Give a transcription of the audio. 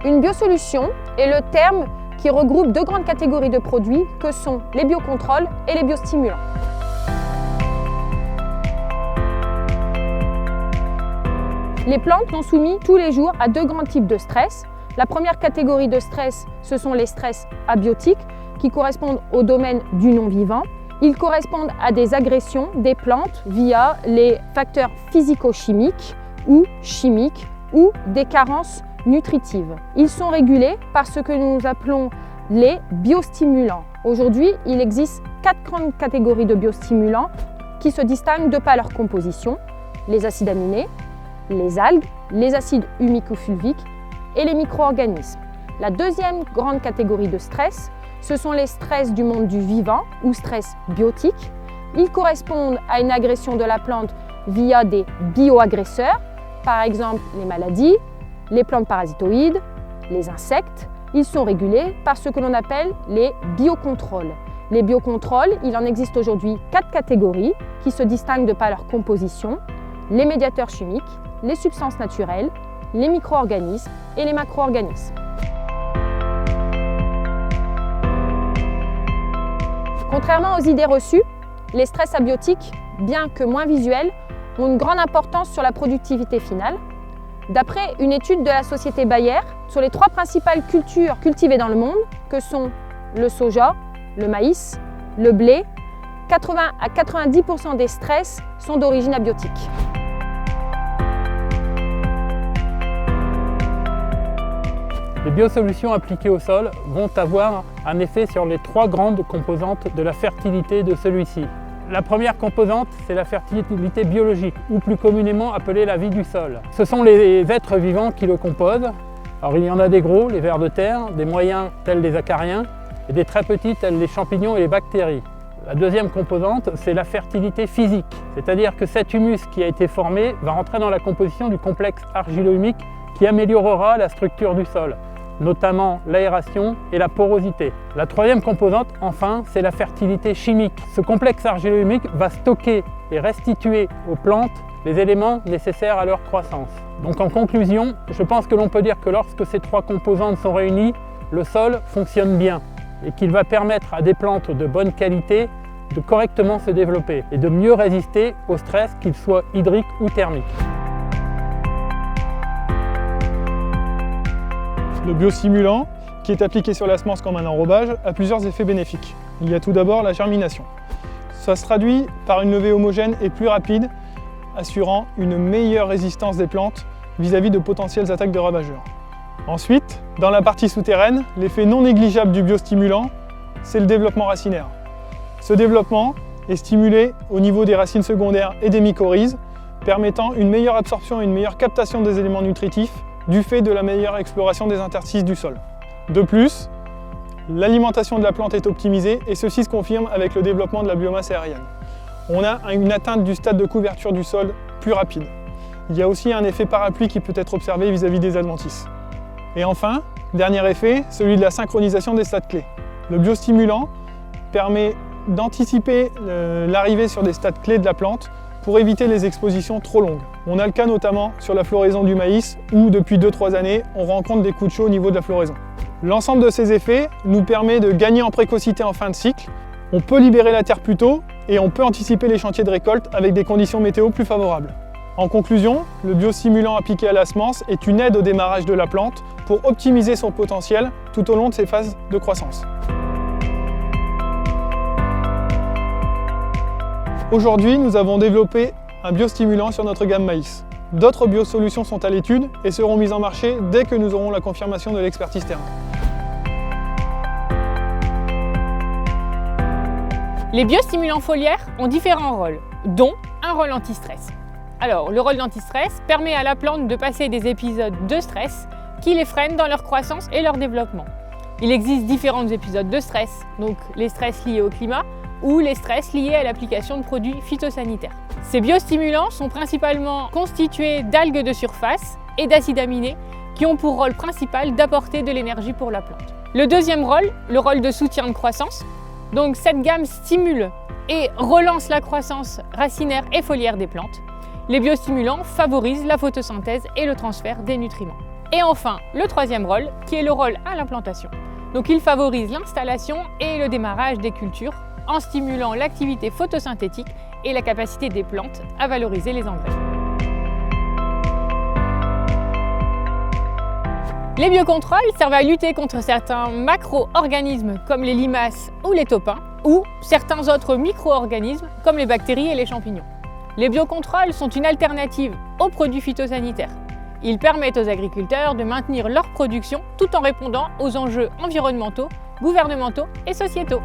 Une biosolution est le terme qui regroupe deux grandes catégories de produits que sont les biocontrôles et les biostimulants. Les plantes sont soumises tous les jours à deux grands types de stress. La première catégorie de stress, ce sont les stress abiotiques qui correspondent au domaine du non-vivant. Ils correspondent à des agressions des plantes via les facteurs physico-chimiques ou chimiques ou des carences nutritives. Ils sont régulés par ce que nous appelons les biostimulants. Aujourd'hui, il existe 4 grandes catégories de biostimulants qui se distinguent de par leur composition: les acides aminés, les algues, les acides humiques ou fulviques et les micro-organismes. La deuxième grande catégorie de stress, ce sont les stress du monde du vivant ou stress biotiques. Ils correspondent à une agression de la plante via des bioagresseurs, par exemple les maladies, les plantes parasitoïdes, les insectes. Ils sont régulés par ce que l'on appelle les biocontrôles. Les biocontrôles, il en existe aujourd'hui 4 catégories qui se distinguent de par leur composition: les médiateurs chimiques, les substances naturelles, les micro-organismes et les macro-organismes. Contrairement aux idées reçues, les stress abiotiques, bien que moins visuels, ont une grande importance sur la productivité finale. D'après une étude de la société Bayer, sur les 3 principales cultures cultivées dans le monde, que sont le soja, le maïs, le blé, 80 à 90% des stress sont d'origine abiotique. Les biosolutions appliquées au sol vont avoir un effet sur les 3 grandes composantes de la fertilité de celui-ci. La première composante, c'est la fertilité biologique, ou plus communément appelée la vie du sol. Ce sont les êtres vivants qui le composent. Alors il y en a des gros, les vers de terre, des moyens tels les acariens, et des très petits tels les champignons et les bactéries. La deuxième composante, c'est la fertilité physique, c'est-à-dire que cet humus qui a été formé va rentrer dans la composition du complexe argilo-humique qui améliorera la structure du sol, notamment l'aération et la porosité. La troisième composante, enfin, c'est la fertilité chimique. Ce complexe argilo-humique va stocker et restituer aux plantes les éléments nécessaires à leur croissance. Donc en conclusion, je pense que l'on peut dire que lorsque ces 3 composantes sont réunies, le sol fonctionne bien et qu'il va permettre à des plantes de bonne qualité de correctement se développer et de mieux résister au stress, qu'il soit hydrique ou thermique. Le biostimulant, qui est appliqué sur la semence comme un enrobage, a plusieurs effets bénéfiques. Il y a tout d'abord la germination. Ça se traduit par une levée homogène et plus rapide, assurant une meilleure résistance des plantes vis-à-vis de potentielles attaques de ravageurs. Ensuite, dans la partie souterraine, l'effet non négligeable du biostimulant, c'est le développement racinaire. Ce développement est stimulé au niveau des racines secondaires et des mycorhizes, permettant une meilleure absorption et une meilleure captation des éléments nutritifs du fait de la meilleure exploration des interstices du sol. De plus, l'alimentation de la plante est optimisée et ceci se confirme avec le développement de la biomasse aérienne. On a une atteinte du stade de couverture du sol plus rapide. Il y a aussi un effet parapluie qui peut être observé vis-à-vis des adventices. Et enfin, dernier effet, celui de la synchronisation des stades clés. Le biostimulant permet d'anticiper l'arrivée sur des stades clés de la plante pour éviter les expositions trop longues. On a le cas notamment sur la floraison du maïs où depuis 2-3 années, on rencontre des coups de chaud au niveau de la floraison. L'ensemble de ces effets nous permet de gagner en précocité en fin de cycle. On peut libérer la terre plus tôt et on peut anticiper les chantiers de récolte avec des conditions météo plus favorables. En conclusion, le biostimulant appliqué à la semence est une aide au démarrage de la plante pour optimiser son potentiel tout au long de ses phases de croissance. Aujourd'hui, nous avons développé un biostimulant sur notre gamme maïs. D'autres biosolutions sont à l'étude et seront mises en marché dès que nous aurons la confirmation de l'expertise terrain. Les biostimulants foliaires ont différents rôles, dont un rôle anti-stress. Alors, le rôle d'anti-stress permet à la plante de passer des épisodes de stress qui les freinent dans leur croissance et leur développement. Il existe différents épisodes de stress, donc les stress liés au climat ou les stress liés à l'application de produits phytosanitaires. Ces biostimulants sont principalement constitués d'algues de surface et d'acides aminés qui ont pour rôle principal d'apporter de l'énergie pour la plante. Le deuxième rôle, le rôle de soutien de croissance, donc cette gamme stimule et relance la croissance racinaire et foliaire des plantes. Les biostimulants favorisent la photosynthèse et le transfert des nutriments. Et enfin, le troisième rôle, qui est le rôle à l'implantation. Donc il favorise l'installation et le démarrage des cultures en stimulant l'activité photosynthétique et la capacité des plantes à valoriser les engrais. Les biocontrôles servent à lutter contre certains macro-organismes comme les limaces ou les taupins, ou certains autres micro-organismes comme les bactéries et les champignons. Les biocontrôles sont une alternative aux produits phytosanitaires. Ils permettent aux agriculteurs de maintenir leur production tout en répondant aux enjeux environnementaux, gouvernementaux et sociétaux.